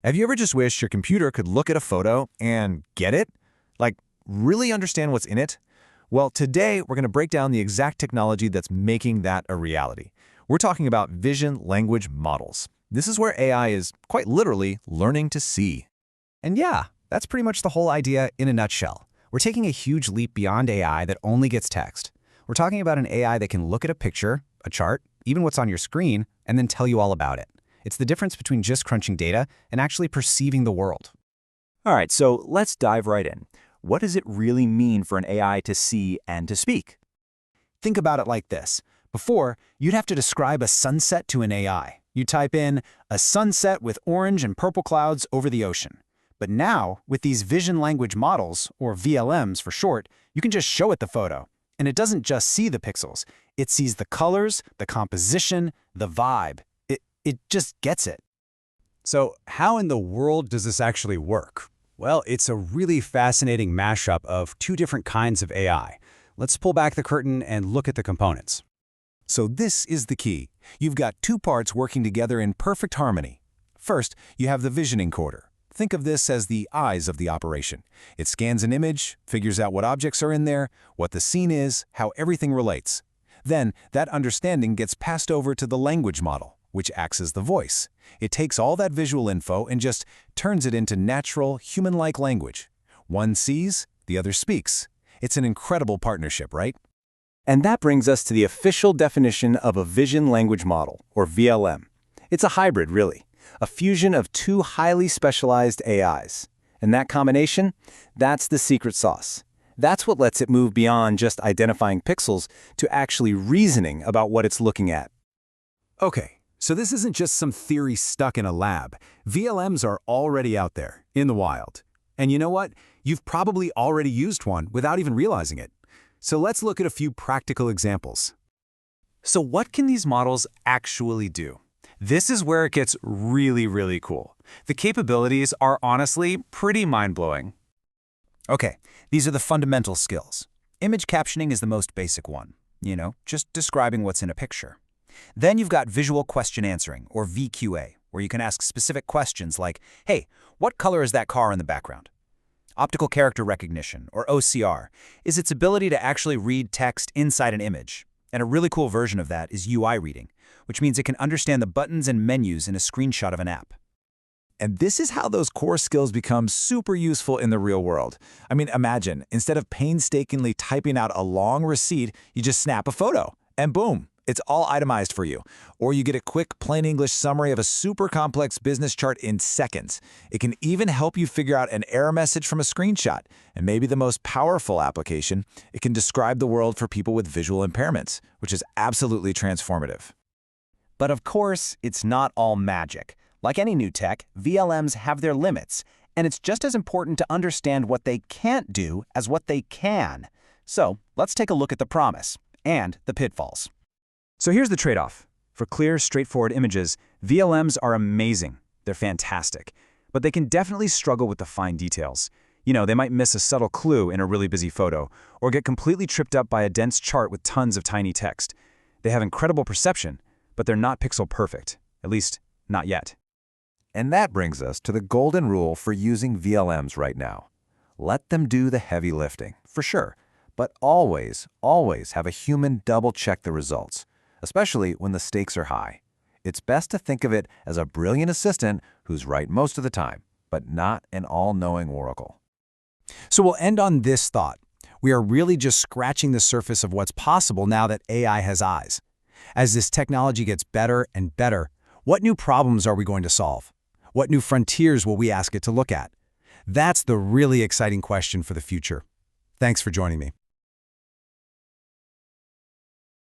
Have you ever just wished your computer could look at a photo and get it? Like, really understand what's in it? Well, today we're going to break down the exact technology that's making that a reality. We're talking about vision language models. This is where AI is quite literally learning to see. And yeah, that's pretty much the whole idea in a nutshell. We're taking a huge leap beyond AI that only gets text. We're talking about an AI that can look at a picture, a chart, even what's on your screen, and then tell you all about it. It's the difference between just crunching data and actually perceiving the world. All right, so let's dive right in. What does it really mean for an AI to see and to speak? Think about it like this. Before, you'd have to describe a sunset to an AI. You type in, a sunset with orange and purple clouds over the ocean. But now, with these vision language models, or VLMs for short, you can just show it the photo. And it doesn't just see the pixels. It sees the colors, the composition, the vibe. It just gets it. So how in the world does this actually work? Well, it's a really fascinating mashup of two different kinds of AI. Let's pull back the curtain and look at the components. So this is the key. You've got two parts working together in perfect harmony. First, you have the vision encoder. Think of this as the eyes of the operation. It scans an image, figures out what objects are in there, what the scene is, how everything relates. Then, that understanding gets passed over to the language model, which acts as the voice. It takes all that visual info and just turns it into natural, human-like language. One sees, the other speaks. It's an incredible partnership, right? And that brings us to the official definition of a vision language model, or VLM. It's a hybrid, really. A fusion of two highly specialized AIs. And that combination, that's the secret sauce. That's what lets it move beyond just identifying pixels to actually reasoning about what it's looking at. Okay, so this isn't just some theory stuck in a lab. VLMs are already out there, in the wild. And you know what? You've probably already used one without even realizing it. So let's look at a few practical examples. So what can these models actually do? This is where it gets really cool. The capabilities are honestly pretty mind-blowing. Okay, these are the fundamental skills. Image captioning is the most basic one. Just describing what's in a picture. Then you've got visual question answering, or VQA, where you can ask specific questions like, hey, what color is that car in the background? Optical character recognition, or OCR, is its ability to actually read text inside an image. And a really cool version of that is UI reading, which means it can understand the buttons and menus in a screenshot of an app. And this is how those core skills become super useful in the real world. I mean, imagine, instead of painstakingly typing out a long receipt, you just snap a photo, and boom, it's all itemized for you. Or you get a quick, plain English summary of a super complex business chart in seconds. It can even help you figure out an error message from a screenshot. And maybe the most powerful application, it can describe the world for people with visual impairments, which is absolutely transformative. But of course, it's not all magic. Like any new tech, VLMs have their limits, and it's just as important to understand what they can't do as what they can. So let's take a look at the promise and the pitfalls. So here's the trade-off. For clear, straightforward images, VLMs are amazing. They're fantastic. But they can definitely struggle with the fine details. They might miss a subtle clue in a really busy photo, or get completely tripped up by a dense chart with tons of tiny text. They have incredible perception, but they're not pixel perfect. At least, not yet. And that brings us to the golden rule for using VLMs right now. Let them do the heavy lifting, for sure, but always have a human double-check the results, especially when the stakes are high. It's best to think of it as a brilliant assistant who's right most of the time, but not an all-knowing oracle. So we'll end on this thought. We are really just scratching the surface of what's possible now that AI has eyes. As this technology gets better and better, what new problems are we going to solve? What new frontiers will we ask it to look at? That's the really exciting question for the future. Thanks for joining me.